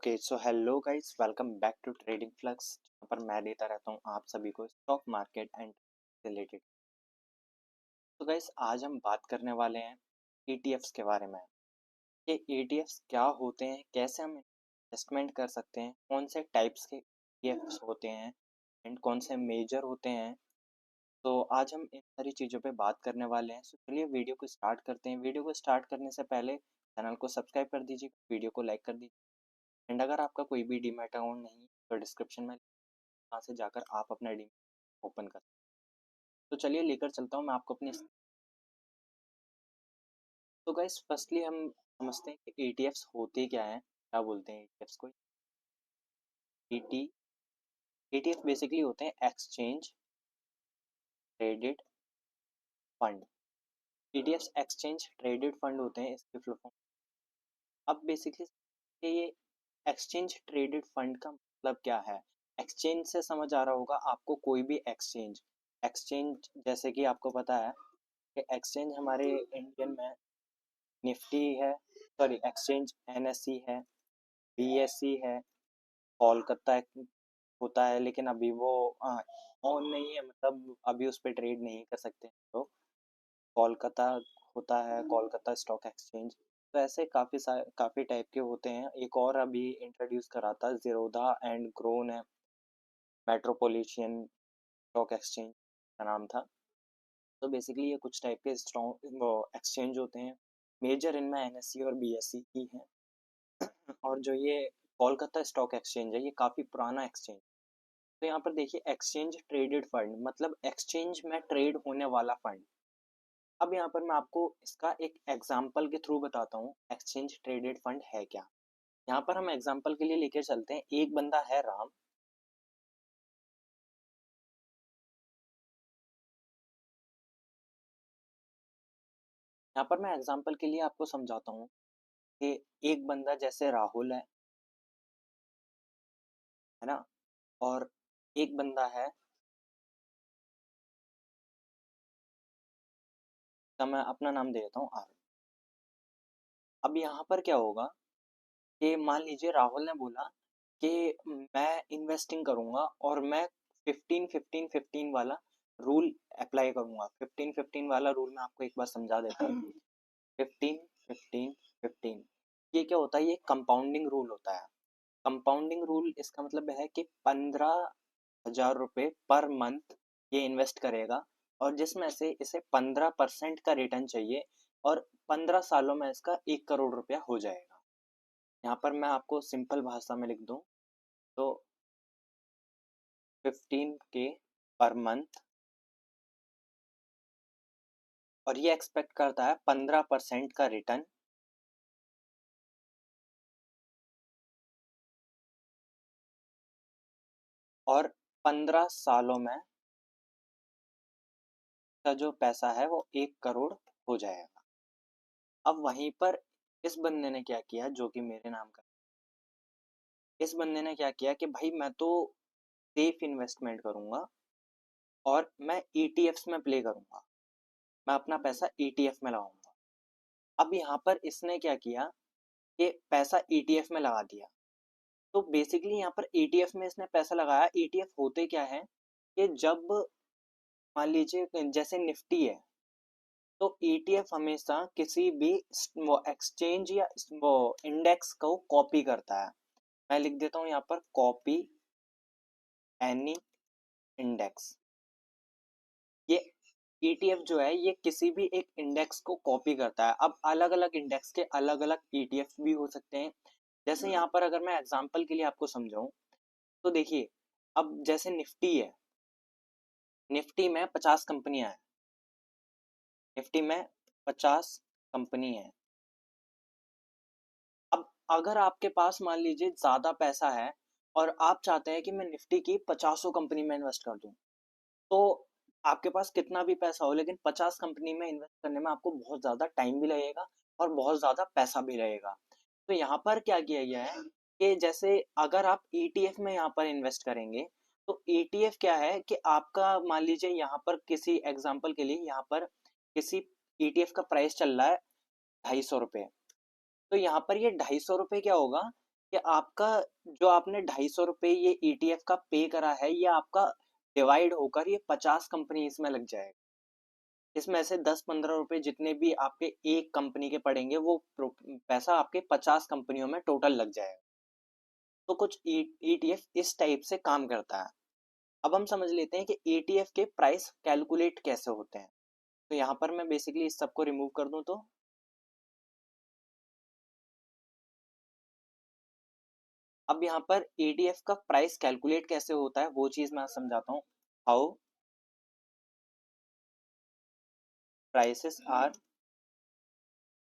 Okay so hello guys, welcome back to trading flux, जहाँ पर मैं देता रहता हूँ आप सभी को स्टॉक मार्केट एंड रिलेटेड। तो गाइस आज हम बात करने वाले हैं ईटीएफ्स के बारे में। ये ईटीएफ्स क्या होते हैं, कैसे हम इन्वेस्टमेंट कर सकते हैं, कौन से टाइप्स के ईटीएफ्स होते हैं एंड कौन से मेजर होते हैं। तो आज हम इन सारी चीज़ों पे बात करने वाले हैं। सो चलिए वीडियो को स्टार्ट करते हैं। वीडियो को स्टार्ट करने से पहले चैनल को सब्सक्राइब कर दीजिए, वीडियो को लाइक कर दीजिए एंड अगर आपका कोई भी डीमैट अकाउंट नहीं है तो डिस्क्रिप्शन में वहाँ से जाकर आप अपना डीमैट ओपन कर। तो चलिए लेकर चलता हूँ मैं आपको अपनी। तो गाइस फर्स्टली हम समझते हैं कि ईटीएफ्स होते क्या हैं, क्या बोलते हैं ईटीएफ्स को। ईटी ईटीएफ बेसिकली होते हैं exchange traded fund. ETFs exchange traded fund होते हैं, इसके फुल फॉर्म। अब बेसिकली ये एक्सचेंज ट्रेडेड फंड का मतलब क्या है। एक्सचेंज से समझ आ रहा होगा आपको, कोई भी एक्सचेंज। एक्सचेंज जैसे कि आपको पता है कि एक्सचेंज हमारे इंडियन में निफ्टी है, सॉरी एक्सचेंज एनएससी है, बीएससी है, कोलकाता होता है, लेकिन अभी वो ऑन नहीं है, मतलब अभी उस पर ट्रेड नहीं कर सकते तो कोलकाता होता है, कोलकाता स्टॉक एक्सचेंज। तो ऐसे काफ़ी टाइप के होते हैं। एक और अभी इंट्रोड्यूस करा था जीरोधा एंड ग्रोन है, मेट्रोपोलिटन स्टॉक एक्सचेंज का नाम था। तो बेसिकली ये कुछ टाइप के स्ट्रॉन्ग वो एक्सचेंज होते हैं। मेजर इनमें एनएससी और बीएससी ही है। और जो ये कोलकाता स्टॉक एक्सचेंज है, ये काफ़ी पुराना एक्सचेंज। तो यहाँ पर देखिए एक्सचेंज ट्रेडेड फंड मतलब एक्सचेंज में ट्रेड होने वाला फंड। अब यहाँ पर मैं आपको इसका एक एग्जाम्पल के थ्रू बताता हूँ एक्सचेंज ट्रेडेड फंड है क्या। यहाँ पर हम एग्जाम्पल के लिए लेकर चलते हैं, एक बंदा है राम। यहाँ पर मैं एग्जाम्पल के लिए आपको समझाता हूँ कि एक बंदा जैसे राहुल है ना, और एक बंदा है, तो मैं अपना नाम दे देता हूँ आर। अब यहाँ पर क्या होगा कि मान लीजिए राहुल ने बोला कि मैं इन्वेस्टिंग करूंगा और मैं 15-15-15 वाला रूल अप्लाई करूंगा। 15-15 वाला रूल मैं आपको एक बार समझा देता हूँ। 15-15-15 ये क्या होता है, ये कंपाउंडिंग रूल होता है। कंपाउंडिंग रूल इसका मतलब है कि 15,000 रुपये पर मंथ ये इन्वेस्ट करेगा, और जिसमें से इसे 15% का रिटर्न चाहिए, और 15 सालों में इसका 1 करोड़ रुपया हो जाएगा। यहाँ पर मैं आपको सिंपल भाषा में लिख दूं तो 15K पर मंथ, और ये एक्सपेक्ट करता है 15% का रिटर्न, और 15 सालों में का जो पैसा है वो 1 करोड़ हो जाएगा। अब वहीं पर इस बंदे ने क्या किया, जो कि मेरे नाम का, इस बंदे ने क्या किया कि भाई मैं तो सेफ इन्वेस्टमेंट करूंगा और मैं ईटीएफ्स में प्ले करूंगा, मैं अपना पैसा ईटीएफ में लगाऊंगा। अब यहाँ पर इसने क्या किया कि पैसा ईटीएफ में लगा दिया। तो बेसिकली यहाँ पर ईटीएफ में इसने पैसा लगाया। ईटीएफ होते क्या है कि जब मान लीजिए जैसे निफ्टी है, तो ईटीएफ हमेशा किसी भी वो एक्सचेंज या वो इंडेक्स को कॉपी करता है। मैं लिख देता हूँ यहाँ पर कॉपी एनी इंडेक्स। ये ईटीएफ जो है ये किसी भी एक इंडेक्स को कॉपी करता है। अब अलग अलग इंडेक्स के अलग अलग ईटीएफ भी हो सकते हैं। जैसे यहाँ पर अगर मैं एग्जांपल के लिए आपको समझाऊं तो देखिए, अब जैसे निफ्टी है, निफ्टी में 50 कंपनियां हैं, निफ्टी में 50 कंपनी है। अब अगर आपके पास मान लीजिए ज्यादा पैसा है और आप चाहते हैं कि मैं निफ्टी की 50 कंपनी में इन्वेस्ट कर दूं, तो आपके पास कितना भी पैसा हो, लेकिन 50 कंपनी में इन्वेस्ट करने में आपको बहुत ज्यादा टाइम भी लगेगा और बहुत ज्यादा पैसा भी लगेगा। तो यहाँ पर क्या किया गया है कि जैसे अगर आप ईटीएफ में यहाँ पर इन्वेस्ट करेंगे, तो ईटीएफ क्या है कि आपका मान लीजिए यहाँ पर किसी एग्जांपल के लिए यहाँ पर किसी ईटीएफ का प्राइस चल रहा है 250 रुपये। तो यहाँ पर ये 250 रुपये क्या होगा कि आपका जो आपने 250 रुपये ये ETF का पे करा है, ये आपका डिवाइड होकर ये 50 कंपनी इसमें लग जाएगा। इसमें से 10-15 रुपए जितने भी आपके एक कंपनी के पड़ेंगे, वो पैसा आपके 50 कंपनियों में टोटल लग जाएगा। तो कुछ ETF इस टाइप से काम करता है। अब हम समझ लेते हैं कि ETF के प्राइस कैलकुलेट कैसे होते हैं। तो यहाँ पर मैं बेसिकली इस सबको रिमूव कर दूं, तो अब यहाँ पर ETF का प्राइस कैलकुलेट कैसे होता है वो चीज मैं समझाता हूँ। How prices are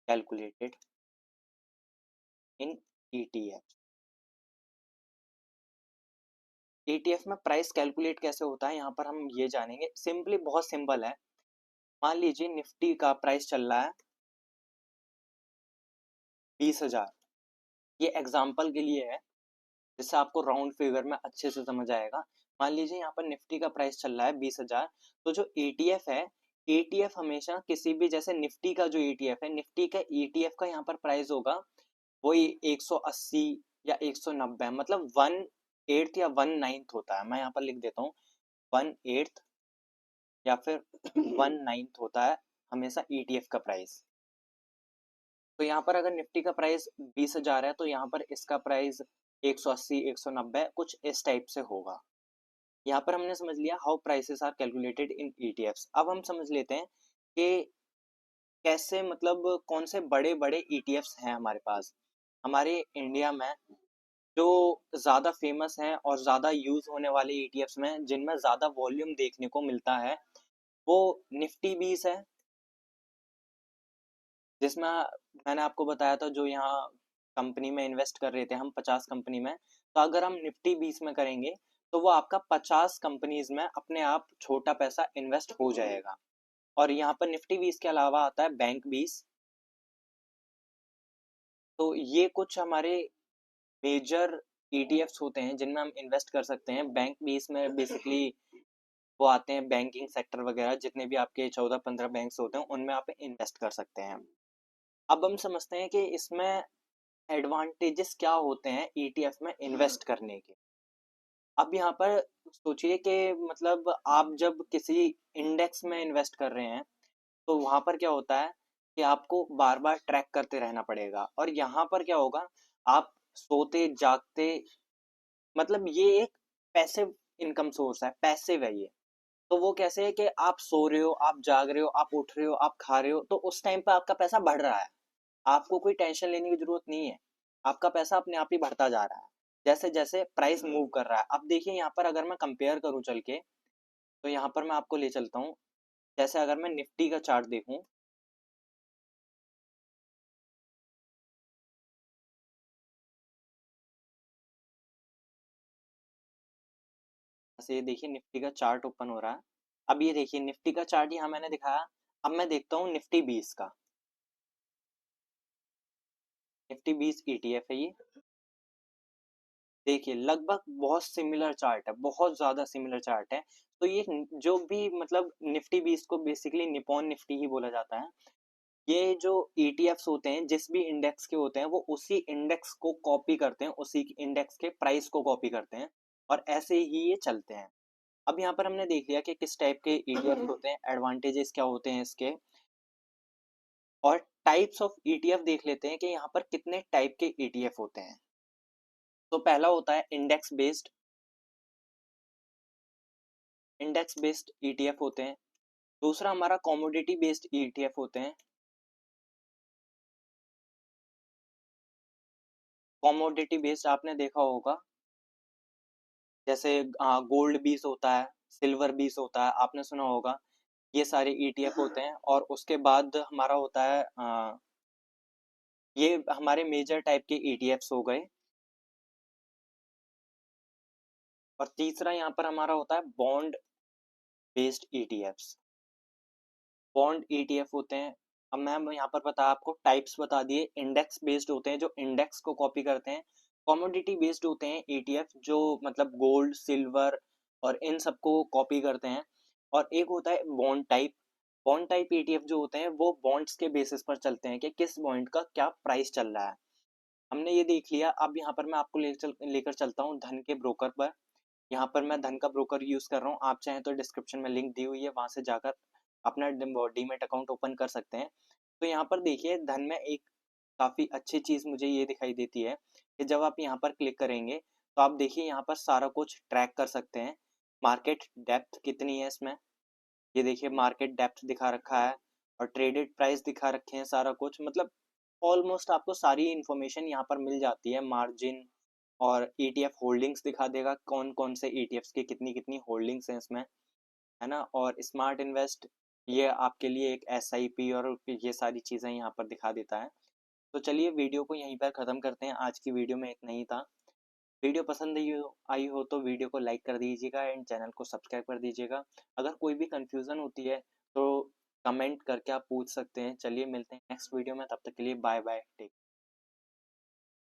calculated in ETF। ETF में प्राइस कैलकुलेट कैसे होता है, यहाँ पर हम ये जानेंगे। सिंपली बहुत सिंपल है। मान लीजिए निफ्टी का प्राइस चल रहा है 20,000। ये एग्जाम्पल के लिए है, जिससे आपको राउंड फिगर में अच्छे से समझ आएगा। मान लीजिए यहाँ पर निफ्टी का प्राइस चल रहा है 20,000। तो जो ETF है, ETF हमेशा किसी भी, जैसे निफ्टी का जो ETF है, निफ्टी का ETF का यहाँ पर प्राइस होगा वही 180 या 190, मतलब 1/8 या 1/9 होता है। मैं यहाँ पर लिख देता हूँ 1/8 या फिर 1/9 होता है हमेशा ETF का प्राइस। तो यहाँ पर अगर निफ्टी का प्राइस 20,000 है, तो यहाँ पर इसका प्राइस 180 190 कुछ इस टाइप से होगा। यहाँ पर हमने समझ लिया how prices are calculated in ETFs। अब हम समझ लेते हैं कि कैसे, मतलब कौन से बड़े बड़े ETFs हैं हमारे पास हमारे इंडिया में, जो ज्यादा फेमस हैं और ज्यादा यूज होने वाले ETFs में, जिनमें ज्यादा वॉल्यूम देखने को मिलता है, वो निफ्टी 20 है, जिसमें मैंने आपको बताया था जो यहाँ कंपनी में इन्वेस्ट कर रहे थे हम 50 कंपनी में। तो अगर हम निफ्टी 20 में करेंगे, तो वो आपका 50 कंपनीज में अपने आप छोटा पैसा इन्वेस्ट हो जाएगा। और यहाँ पर निफ्टी 20 के अलावा आता है बैंक 20। तो ये कुछ हमारे मेजर ETFs होते हैं जिनमें हम इन्वेस्ट कर सकते हैं। बैंक 20 में बेसिकली वो आते हैं बैंकिंग सेक्टर वगैरह, जितने भी आपके 14-15 बैंक्स होते हैं उनमें आप इन्वेस्ट कर सकते हैं। अब हम समझते हैं कि इसमें एडवांटेजेस क्या होते हैं ETF में इन्वेस्ट करने के। अब यहाँ पर सोचिए कि मतलब आप जब किसी इंडेक्स में इन्वेस्ट कर रहे हैं, तो वहां पर क्या होता है कि आपको बार बार ट्रैक करते रहना पड़ेगा। और यहाँ पर क्या होगा, आप सोते जागते, मतलब ये एक पैसिव इनकम सोर्स है, पैसिव है ये। तो वो कैसे है कि आप सो रहे हो, आप जाग रहे हो, आप उठ रहे हो, आप खा रहे हो, तो उस टाइम पे आपका पैसा बढ़ रहा है। आपको कोई टेंशन लेने की जरूरत नहीं है, आपका पैसा अपने आप ही बढ़ता जा रहा है जैसे जैसे प्राइस मूव कर रहा है। अब देखिए यहाँ पर अगर मैं कंपेयर करूँ चल के, तो यहाँ पर मैं आपको ले चलता हूँ। जैसे अगर मैं निफ्टी का चार्ट देखूं, जैसे ये देखिए निफ्टी का चार्ट ओपन हो रहा है। अब ये देखिए निफ्टी का चार्ट यहाँ मैंने दिखाया। अब मैं देखता हूँ निफ्टी 20 का। निफ्टी 20 ETF है ये। देखिए लगभग बहुत सिमिलर चार्ट है, बहुत ज्यादा सिमिलर चार्ट है। तो ये जो भी, मतलब निफ्टी 20 को बेसिकली निपॉन निफ्टी ही बोला जाता है। ये जो ETFs होते हैं, जिस भी इंडेक्स के होते हैं, वो उसी इंडेक्स को कॉपी करते हैं, उसी इंडेक्स के प्राइस को कॉपी करते हैं, और ऐसे ही ये चलते हैं। अब यहाँ पर हमने देख लिया कि किस टाइप के ETF होते हैं, एडवांटेजेस क्या होते हैं इसके, और टाइप्स ऑफ ETF देख लेते हैं कि यहाँ पर कितने टाइप के ETF होते हैं। तो पहला होता है index based. Index based ETF होते हैं। दूसरा हमारा कॉमोडिटी बेस्ड ETF होते हैं। कॉमोडिटी बेस्ड आपने देखा होगा, जैसे गोल्ड बीस होता है, सिल्वर बीस होता है, आपने सुना होगा। ये सारे ETF होते हैं। और उसके बाद हमारा होता है ये हमारे मेजर टाइप के ETFs हो गए। और तीसरा यहाँ पर हमारा होता है bond based ETFs। Bond ETF होते हैं। अब मैम यहाँ पर बता आपको टाइप्स बता दिए। इंडेक्स बेस्ड होते हैं जो इंडेक्स को कॉपी करते हैं। कमोडिटी बेस्ड होते हैं ETF जो मतलब गोल्ड सिल्वर और इन सबको कॉपी करते हैं। और एक होता है bond type. Bond type ETF जो होते हैं वो बॉन्ड्स के बेसिस पर चलते हैं कि किस बॉन्ड का क्या प्राइस चल रहा है। हमने ये देख लिया। अब यहाँ पर मैं आपको लेकर चलता हूँ धन के ब्रोकर पर। यहाँ पर मैं धन का ब्रोकर यूज़ कर रहा हूँ। आप चाहें तो डिस्क्रिप्शन में लिंक दी हुई है, वहाँ से जाकर अपना डीमैट अकाउंट ओपन कर सकते हैं। तो यहाँ पर देखिए धन में एक काफ़ी अच्छी चीज़ मुझे ये दिखाई देती है कि जब आप यहाँ पर क्लिक करेंगे तो आप देखिए यहाँ पर सारा कुछ ट्रैक कर सकते हैं। मार्केट डेप्थ कितनी है इसमें, ये देखिए मार्केट डेप्थ दिखा रखा है और ट्रेडेड प्राइस दिखा रखे हैं, सारा कुछ मतलब ऑलमोस्ट आपको सारी इन्फॉर्मेशन यहाँ पर मिल जाती है। मार्जिन और ईटीएफ होल्डिंग्स दिखा देगा, कौन कौन से ईटीएफ्स की कितनी कितनी होल्डिंग्स हैं इसमें, है ना। और स्मार्ट इन्वेस्ट ये आपके लिए एक एसआईपी और ये सारी चीज़ें यहाँ पर दिखा देता है। तो चलिए वीडियो को यहीं पर ख़त्म करते हैं। आज की वीडियो में इतना ही था। वीडियो पसंद आई हो तो वीडियो को लाइक कर दीजिएगा एंड चैनल को सब्सक्राइब कर दीजिएगा। अगर कोई भी कंफ्यूजन होती है तो कमेंट करके आप पूछ सकते हैं। चलिए मिलते हैं नेक्स्ट वीडियो में, तब तक के लिए बाय बाय, टेक